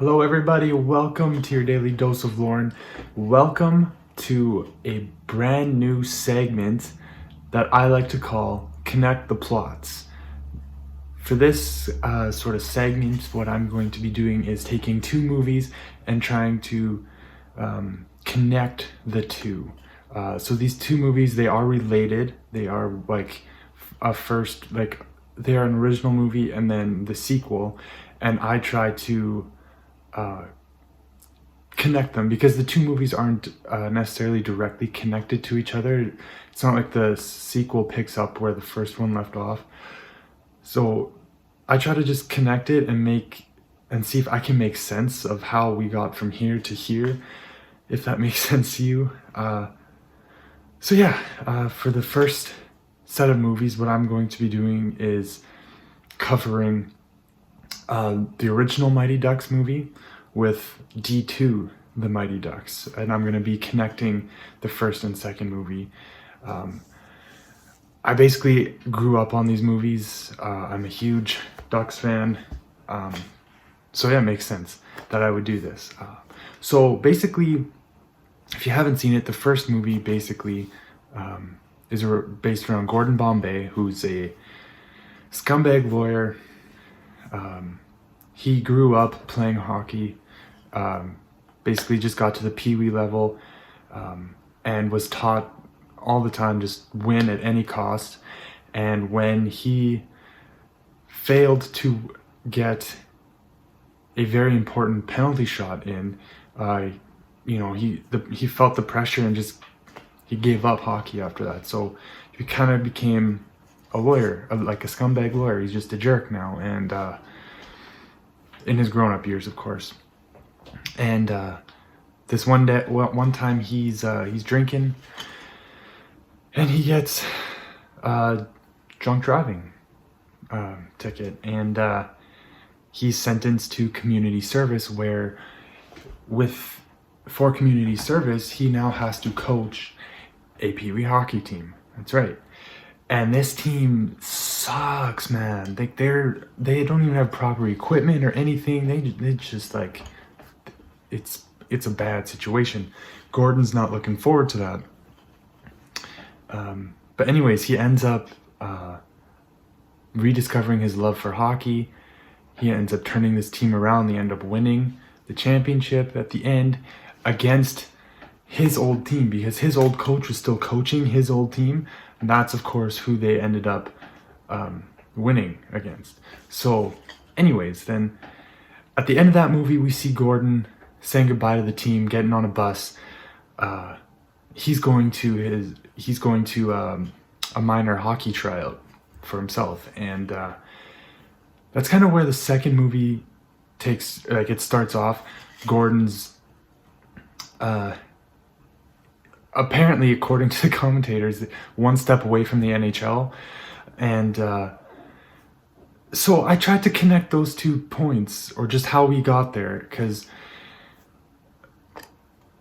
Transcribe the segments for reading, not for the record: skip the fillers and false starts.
Hello everybody, welcome to your daily dose of Lauren. Welcome to a brand new segment that I like to call Connect the Plots. For this sort of segment, what I'm going to be doing is taking two movies and trying to connect the two. So these two movies, they are related. They are like they are an original movie and then the sequel, and I try to connect them because the two movies aren't necessarily directly connected to each other. It's not like the sequel picks up where the first one left off. So I try to just connect it and see if I can make sense of how we got from here to here, if that makes sense to you. For the first set of movies, what I'm going to be doing is covering the original Mighty Ducks movie with D2, the Mighty Ducks, and I'm going to be connecting the first and second movie. I basically grew up on these movies. I'm a huge Ducks fan, so yeah, it makes sense that I would do this. So basically, if you haven't seen it, the first movie basically is based around Gordon Bombay, who's a scumbag lawyer. He grew up playing hockey, basically just got to the peewee level, and was taught all the time just win at any cost. And when he failed to get a very important penalty shot in, he felt the pressure and he gave up hockey after that. So he kind of became a lawyer, like a scumbag lawyer. He's just a jerk now, and in his grown-up years, of course. And this one time he's drinking, and he gets a drunk driving ticket, and he's sentenced to community service, where for community service he now has to coach a peewee hockey team. That's right. And this team sucks, man. They don't even have proper equipment or anything. They just like, it's a bad situation. Gordon's not looking forward to that. But anyways, he ends up rediscovering his love for hockey. He ends up turning this team around. They end up winning the championship at the end against his old team, because his old coach was still coaching his old team. And that's, of course, who they ended up winning against. So anyways, then at the end of that movie, we see Gordon saying goodbye to the team, getting on a bus. He's going to a minor hockey tryout for himself. And that's kind of where the second movie it starts off. Gordon's apparently, according to the commentators, one step away from the NHL. And so I tried to connect those 2 points, or just how we got there, because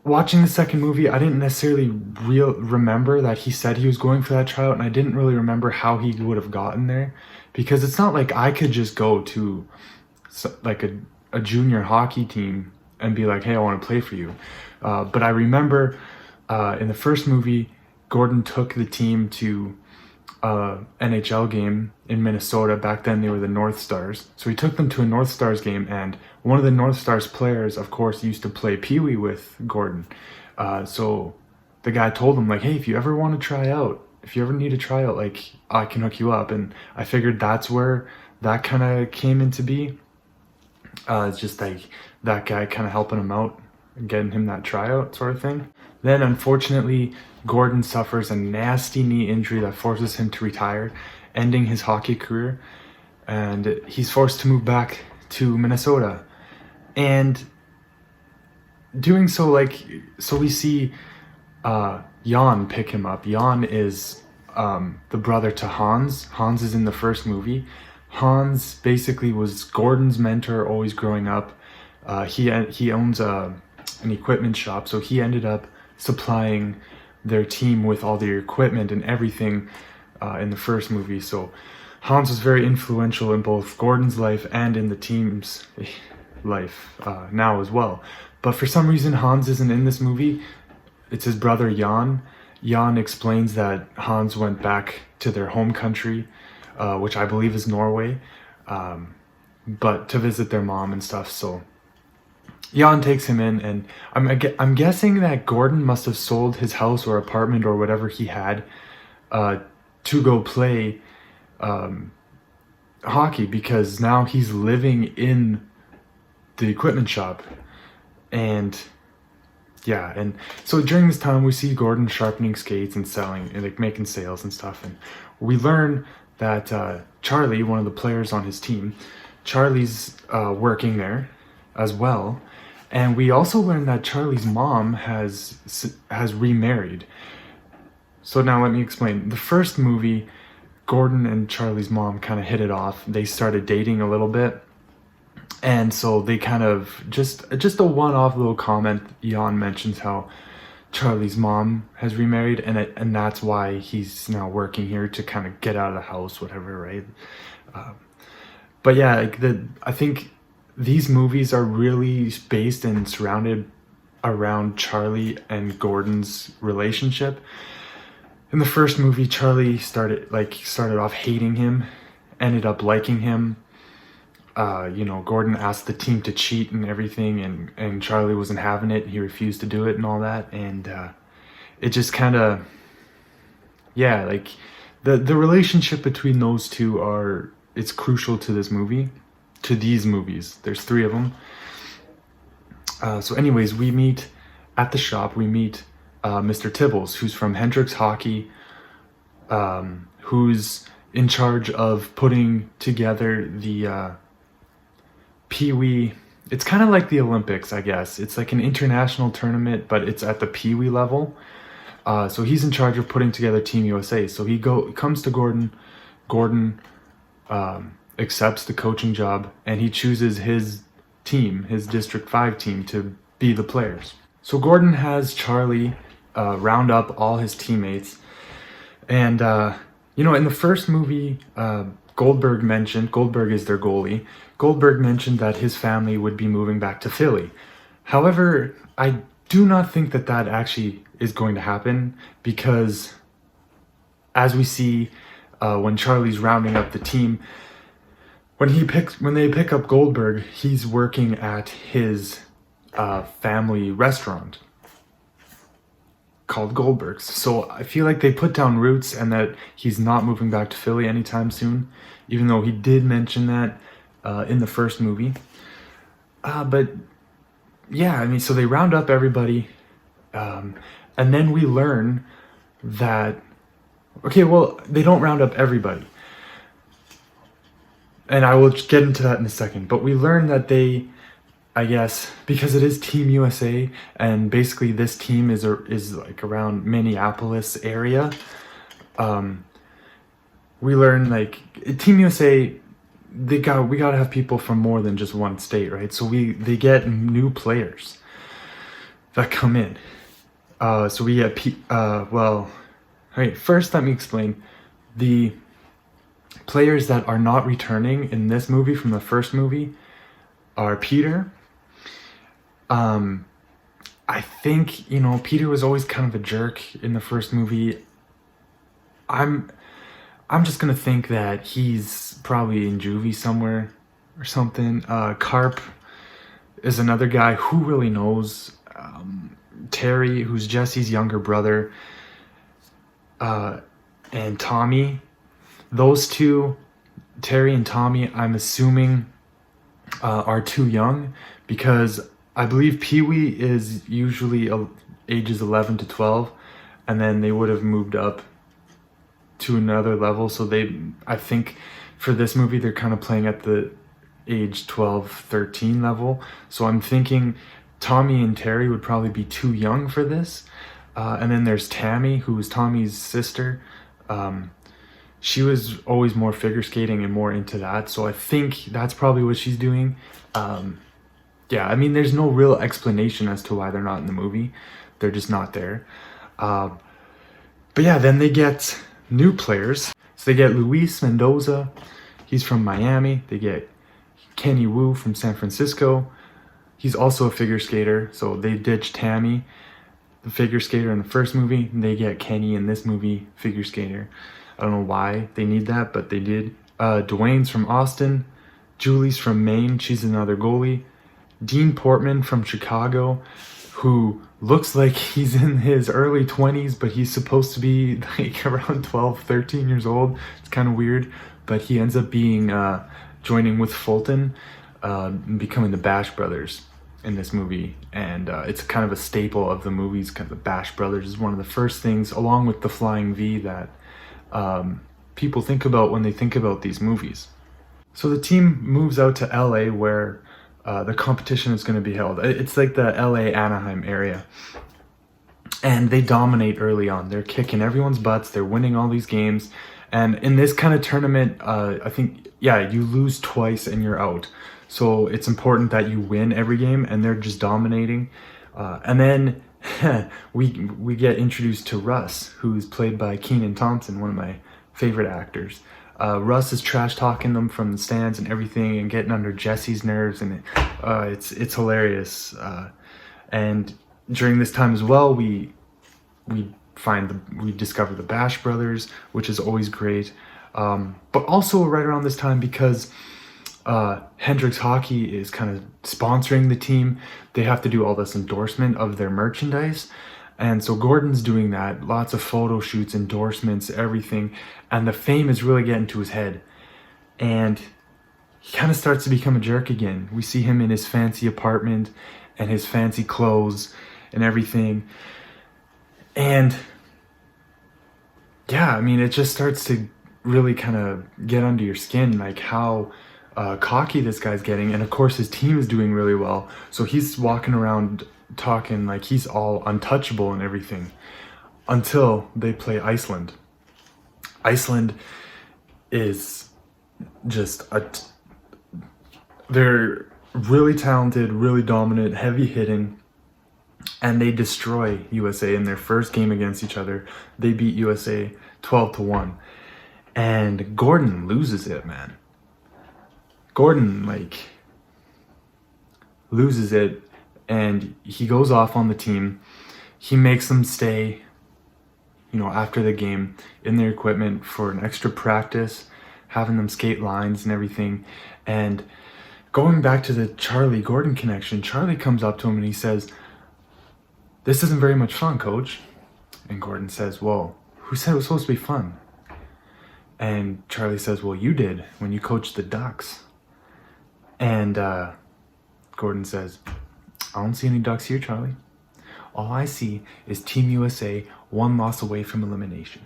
watching the second movie, I didn't necessarily remember that he said he was going for that tryout, and I didn't really remember how he would have gotten there, because it's not like I could just go to like a junior hockey team and be like, hey, I want to play for you. But I remember in the first movie, Gordon took the team to NHL game in Minnesota. Back then they were the North Stars. So he took them to a North Stars game, and one of the North Stars players, of course, used to play peewee with Gordon. So the guy told him, like, hey, if you ever want to try out, if you ever need a tryout, like, I can hook you up. And I figured that's where that kind of came into be. It's just like that guy kind of helping him out and getting him that tryout sort of thing. Then, unfortunately, Gordon suffers a nasty knee injury that forces him to retire, ending his hockey career, and he's forced to move back to Minnesota. And doing so, so we see Jan pick him up. Jan is the brother to Hans. Hans is in the first movie. Hans basically was Gordon's mentor always growing up. He owns an equipment shop, so he ended up supplying their team with all their equipment and everything in the first movie. So Hans was very influential in both Gordon's life and in the team's. life now as well. But for some reason, Hans isn't in this movie. It's his brother Jan. Jan explains that Hans went back to their home country, which I believe is Norway, but to visit their mom and stuff. So Jan takes him in, and I'm guessing that Gordon must have sold his house or apartment or whatever he had to go play hockey, because now he's living in the equipment shop. And yeah, and so during this time we see Gordon sharpening skates and selling and like making sales and stuff, and we learn that Charlie, one of the players on his team, Charlie's working there as well. And we also learn that Charlie's mom has remarried. So now let me explain. The first movie, Gordon and Charlie's mom kind of hit it off. They started dating a little bit. And so they kind of, just a one-off little comment, Jan mentions how Charlie's mom has remarried, and that's why he's now working here to kind of get out of the house, whatever, right? But yeah, like I think these movies are really based and surrounded around Charlie and Gordon's relationship. In the first movie, Charlie started off hating him, ended up liking him. Gordon asked the team to cheat and everything, and Charlie wasn't having it. He refused to do it and all that. And it just kind of, yeah, like the relationship between those two it's crucial to this movie, to these movies. There's 3 of them. So anyways, we meet at the shop, Mr. Tibbles, who's from Hendricks Hockey, who's in charge of putting together the peewee. It's kind of like the Olympics, I guess. It's like an international tournament, but it's at the peewee level. So he's in charge of putting together Team USA. So he comes to Gordon. Gordon accepts the coaching job, and he chooses his team, his District 5 team, to be the players. So Gordon has Charlie round up all his teammates. And, in the first movie, Goldberg is their goalie. Goldberg mentioned that his family would be moving back to Philly. However, I do not think that actually is going to happen, because as we see when Charlie's rounding up the team, when they pick up Goldberg, he's working at his family restaurant called Goldberg's. So I feel like they put down roots, and that he's not moving back to Philly anytime soon, even though he did mention that in the first movie. But yeah, so they round up everybody, and then we learn that, okay, well, they don't round up everybody, and I will get into that in a second, but we learn that they, I guess, because it is Team USA, and basically this team is like around Minneapolis area, we learn like Team USA, we gotta have people from more than just one state, right? So they get new players that come in. So we get first let me explain. The players that are not returning in this movie from the first movie are Peter. I think, Peter was always kind of a jerk in the first movie. I'm just gonna think that he's probably in juvie somewhere or something. Carp is another guy. Who really knows? Terry, who's Jesse's younger brother, and Tommy. Those two, Terry and Tommy, I'm assuming are too young, because I believe Pee-wee is usually ages 11 to 12, and then they would have moved up to another level. So I think for this movie, they're kind of playing at the age 12, 13 level. So I'm thinking Tommy and Terry would probably be too young for this. And then there's Tammy, who is Tommy's sister. She was always more figure skating and more into that. So I think that's probably what she's doing. Yeah, there's no real explanation as to why they're not in the movie. They're just not there. But yeah, then they get new players. So they get Luis Mendoza. He's from Miami. They get Kenny Wu from San Francisco. He's also a figure skater, so they ditched Tammy, the figure skater in the first movie, and they get Kenny in this movie, figure skater. I don't know why they need that, but they did. Dwayne's from Austin. Julie's from Maine. She's another goalie. Dean Portman from Chicago, who looks like he's in his early 20s, but he's supposed to be like around 12, 13 years old. It's kind of weird, but he ends up being joining with Fulton, becoming the Bash Brothers in this movie. And it's kind of a staple of the movies. Kind of the Bash Brothers is one of the first things, along with the Flying V, that people think about when they think about these movies. So the team moves out to LA, where the competition is going to be held. It's like the LA Anaheim area. And they dominate early on. They're kicking everyone's butts. They're winning all these games. And in this kind of tournament, I think, you lose twice and you're out. So it's important that you win every game, and they're just dominating. And then we get introduced to Russ, who's played by Kenan Thompson, one of my favorite actors. Russ is trash talking them from the stands and everything, and getting under Jesse's nerves, and it's hilarious. And during this time as well, we discover the Bash Brothers, which is always great. But also right around this time, because Hendrix Hockey is kind of sponsoring the team, they have to do all this endorsement of their merchandise. And so Gordon's doing that, lots of photo shoots, endorsements, everything. And the fame is really getting to his head. And he kind of starts to become a jerk again. We see him in his fancy apartment and his fancy clothes and everything. And yeah, I mean, it just starts to really kind of get under your skin, like how cocky this guy's getting. And of course, his team is doing really well. So he's walking around talking like he's all untouchable and everything, until they play Iceland. Iceland is just they're really talented, really dominant, heavy hitting, and they destroy USA in their first game against each other. They beat USA 12-1, and Gordon loses it, man. Gordon loses it, and he goes off on the team. He makes them stay, after the game in their equipment for an extra practice, having them skate lines and everything. And going back to the Charlie Gordon connection, Charlie comes up to him and he says, "This isn't very much fun, coach." And Gordon says, "Well, who said it was supposed to be fun?" And Charlie says, "Well, you did when you coached the Ducks." And Gordon says, "I don't see any Ducks here, Charlie. All I see is Team USA one loss away from elimination."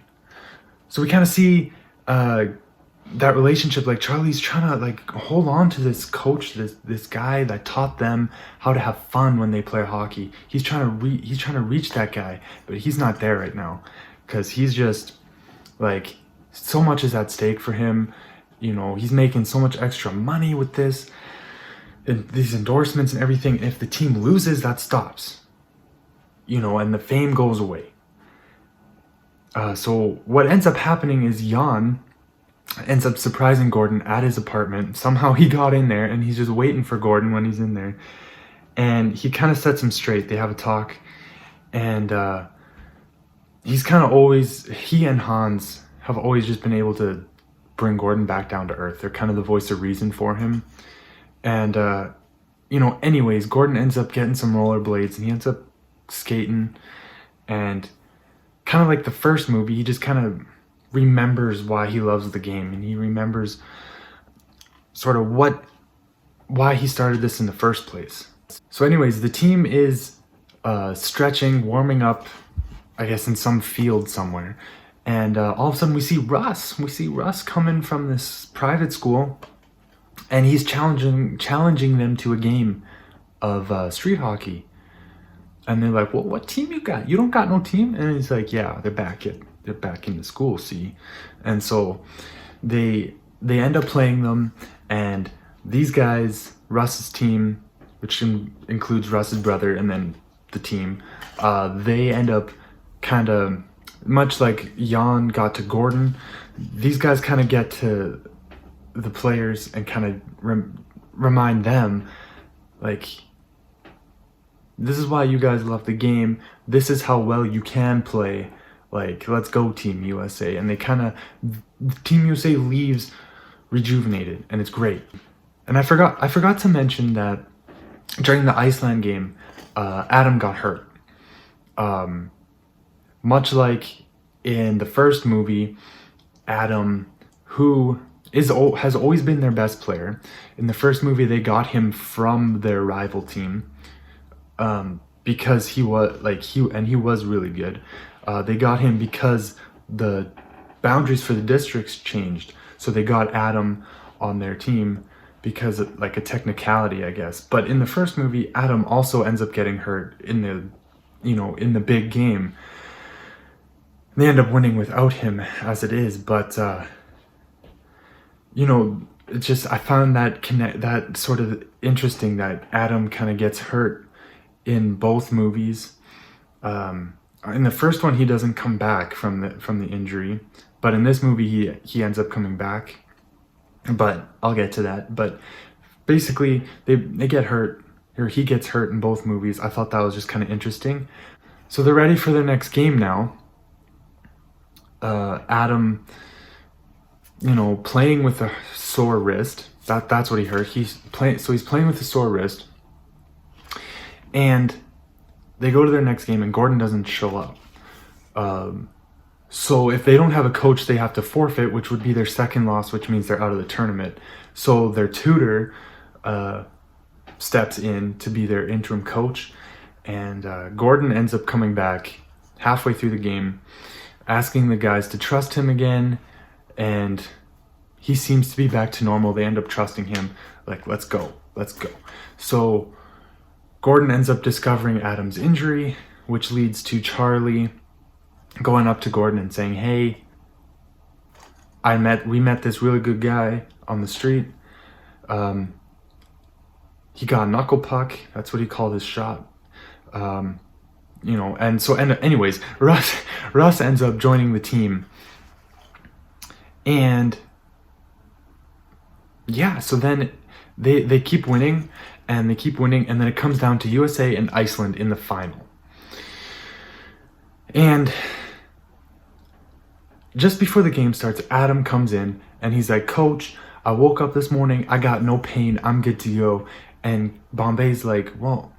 So we kind of see that relationship. Like, Charlie's trying to hold on to this coach, this guy that taught them how to have fun when they play hockey. He's trying to reach that guy, but he's not there right now, because he's just so much is at stake for him. He's making so much extra money with this, and these endorsements and everything. If the team loses, that stops, and the fame goes away. So what ends up happening is Jan ends up surprising Gordon at his apartment. Somehow he got in there, and he's just waiting for Gordon when he's in there. And he kind of sets him straight. They have a talk, and he and Hans have always just been able to bring Gordon back down to earth. They're kind of the voice of reason for him. And, anyways, Gordon ends up getting some rollerblades, and he ends up skating. And kind of like the first movie, he just kind of remembers why he loves the game, and he remembers sort of why he started this in the first place. So anyways, the team is stretching, warming up, I guess in some field somewhere. And all of a sudden we see Russ. We see Russ coming from this private school, and he's challenging them to a game of street hockey. And they're like, "Well, what team you got? You don't got no team?" And he's like, "Yeah, they're back in the school, see." And so they end up playing them, and these guys, Russ's team, which includes Russ's brother and then the team, they end up kind of, much like Jan got to Gordon, these guys kind of get to the players and kind of remind them, like, this is why you guys love the game. This is how well you can play. Like, let's go Team USA. And they kind of, Team USA leaves rejuvenated, and it's great. And I forgot to mention that during the Iceland game, Adam got hurt. Much like in the first movie, Adam, who has always been their best player. In the first movie, they got him from their rival team, because he was really good. They got him because the boundaries for the districts changed, so they got Adam on their team because of, like, a technicality, I guess. But in the first movie, Adam also ends up getting hurt in the big game. They end up winning without him as it is, but it's just, I found that sort of interesting that Adam kind of gets hurt in both movies. In the first one, he doesn't come back from the injury, but in this movie, he ends up coming back. But I'll get to that. But basically, they get hurt, or he gets hurt in both movies. I thought that was just kind of interesting. So they're ready for their next game now. Adam, playing with a sore wrist. That's what he hurt. He's playing with a sore wrist. And they go to their next game, and Gordon doesn't show up. So if they don't have a coach, they have to forfeit, which would be their second loss, which means they're out of the tournament. So their tutor steps in to be their interim coach, and Gordon ends up coming back halfway through the game, asking the guys to trust him again, and he seems to be back to normal. They end up trusting him, like, let's go. So Gordon ends up discovering Adam's injury, which leads to Charlie going up to Gordon and saying, hey, we met this really good guy on the street. He got a knuckle puck. That's what he called his shot. Anyways, Russ ends up joining the team. And yeah, so then they keep winning, and then it comes down to USA and Iceland in the final. And just before the game starts, Adam comes in and he's like, Coach, I woke up this morning, I got no pain, I'm good to go. And Bombay's like, well,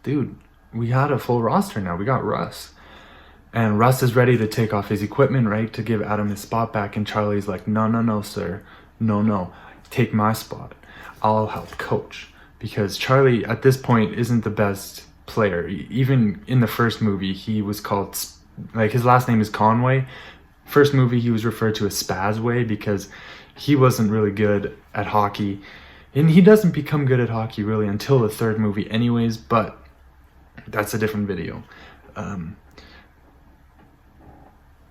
dude, we had a full roster now, we got Russ. And Russ is ready to take off his equipment, right, to give Adam his spot back. And Charlie's like, no, sir, no, take my spot. I'll help coach. Because Charlie, at this point, isn't the best player. Even in the first movie, he was called, like, his last name is Conway. First movie, he was referred to as Spazway because he wasn't really good at hockey. And he doesn't become good at hockey, really, until the third movie anyways, but that's a different video.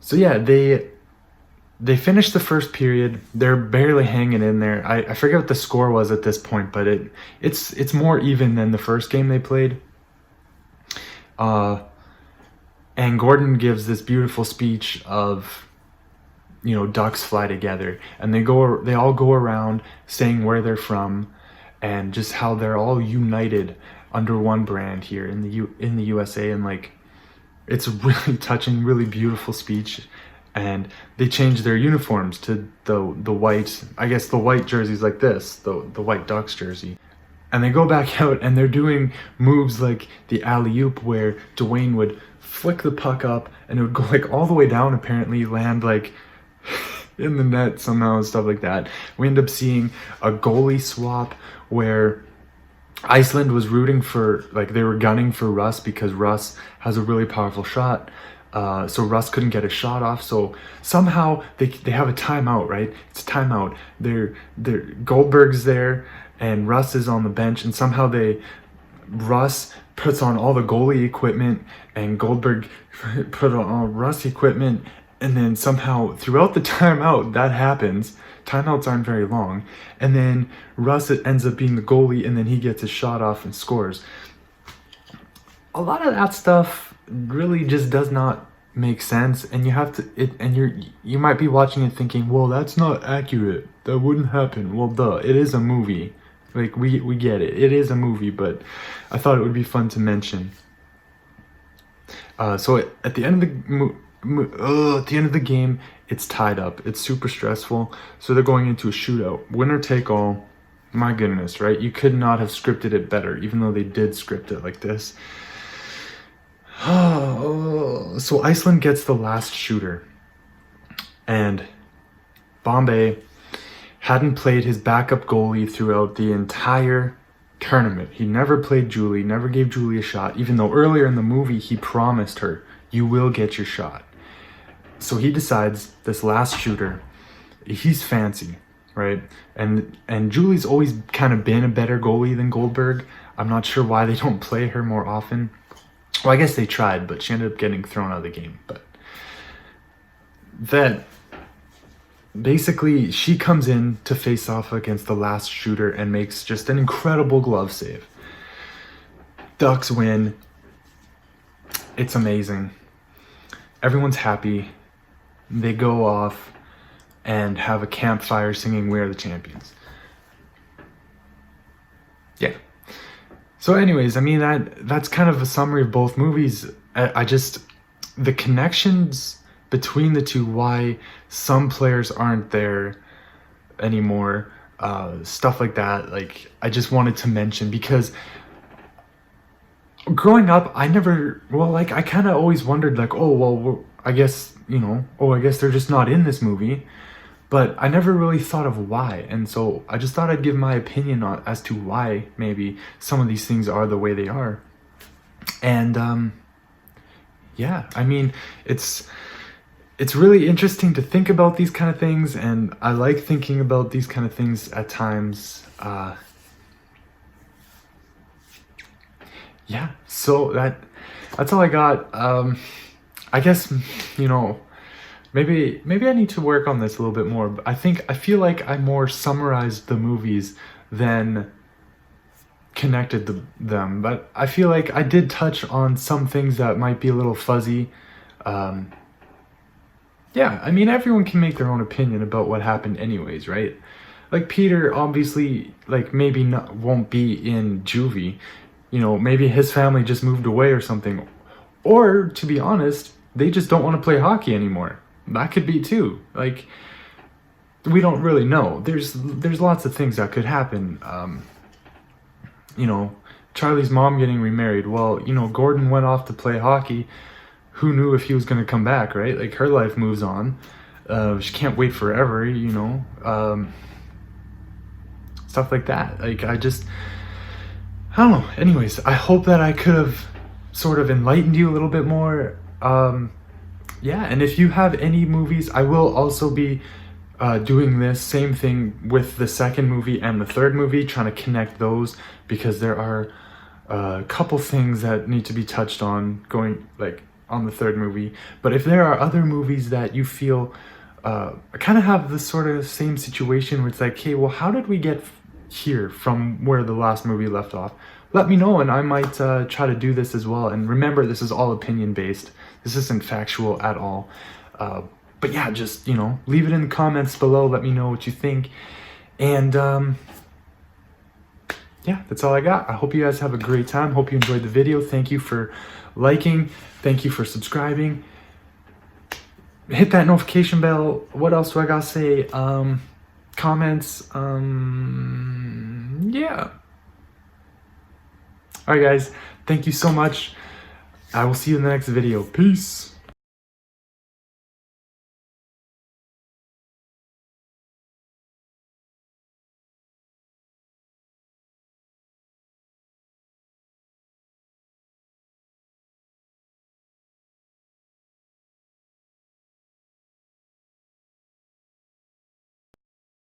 So yeah, they finished the first period. They're barely hanging in there. I forget what the score was at this point, but it's more even than the first game they played. And Gordon gives this beautiful speech of, ducks fly together, and they all go around saying where they're from and just how they're all united under one brand here in the USA. And like, it's a really touching, really beautiful speech. And they change their uniforms to the white, I guess the white jerseys like this, the white Ducks jersey. And they go back out and they're doing moves like the alley-oop, where Dwayne would flick the puck up and it would go like all the way down, apparently land like in the net somehow and stuff like that. We end up seeing a goalie swap where Iceland was rooting for, like, they were gunning for Russ because Russ has a really powerful shot. So Russ couldn't get a shot off. So somehow they have a timeout, right? It's a timeout. Goldberg's there and Russ is on the bench, and somehow Russ puts on all the goalie equipment and Goldberg put on all Russ equipment, and then somehow throughout the timeout that happens. Timeouts aren't very long, and then Russ ends up being the goalie, and then he gets his shot off and scores. A lot of that stuff really just does not make sense, and you might be watching it thinking, well, that's not accurate, that wouldn't happen. Well, duh, it is a movie. Like, we get it. It is a movie, but I thought it would be fun to mention. So at the end of at the end of the game, it's tied up. It's super stressful. So they're going into a shootout, winner take all. My goodness, right? You could not have scripted it better, even though they did script it like this. So Iceland gets the last shooter, and Bombay hadn't played his backup goalie throughout the entire tournament. He never played Julie, never gave Julie a shot, even though earlier in the movie he promised her, you will get your shot. So he decides this last shooter, he's fancy, right? And Julie's always kind of been a better goalie than Goldberg. I'm not sure why they don't play her more often. Well, I guess they tried, but she ended up getting thrown out of the game. But then basically she comes in to face off against the last shooter and makes just an incredible glove save. Ducks win. It's amazing. Everyone's happy. They go off and have a campfire singing We Are the Champions. Yeah. So anyways, I mean, that's kind of a summary of both movies. I just, the connections between the two, why some players aren't there anymore, stuff like that, like, I just wanted to mention, because growing up, I kind of always wondered, like, oh, well, I guess, I guess they're just not in this movie. But I never really thought of why, and so I just thought I'd give my opinion as to why maybe some of these things are the way they are. And yeah, I mean, it's really interesting to think about these kind of things, and I like thinking about these kind of things at times. Yeah, so that's all I got. I guess, maybe I need to work on this a little bit more. But I feel like I more summarized the movies than connected them. But I feel like I did touch on some things that might be a little fuzzy. Yeah, I mean, everyone can make their own opinion about what happened anyways, right? Like, Peter obviously, like, maybe won't be in juvie. Maybe his family just moved away or something. Or, to be honest, they just don't want to play hockey anymore. That could be too. Like, we don't really know. There's lots of things that could happen. Charlie's mom getting remarried. Well, Gordon went off to play hockey. Who knew if he was going to come back, right? Like, her life moves on. She can't wait forever, stuff like that. Like, I don't know. Anyways, I hope that I could have sort of enlightened you a little bit more. Yeah, and if you have any movies, I will also be doing this same thing with the second movie and the third movie, trying to connect those, because there are a couple things that need to be touched on going, like, on the third movie. But if there are other movies that you feel kind of have this sort of same situation where it's like, hey, well, how did we get here from where the last movie left off? Let me know, and I might try to do this as well. And remember, this is all opinion based. This isn't factual at all. But yeah, just, leave it in the comments below. Let me know what you think. And yeah, that's all I got. I hope you guys have a great time. Hope you enjoyed the video. Thank you for liking. Thank you for subscribing. Hit that notification bell. What else do I gotta say? Comments. Yeah. Alright, guys. Thank you so much. I will see you in the next video. Peace.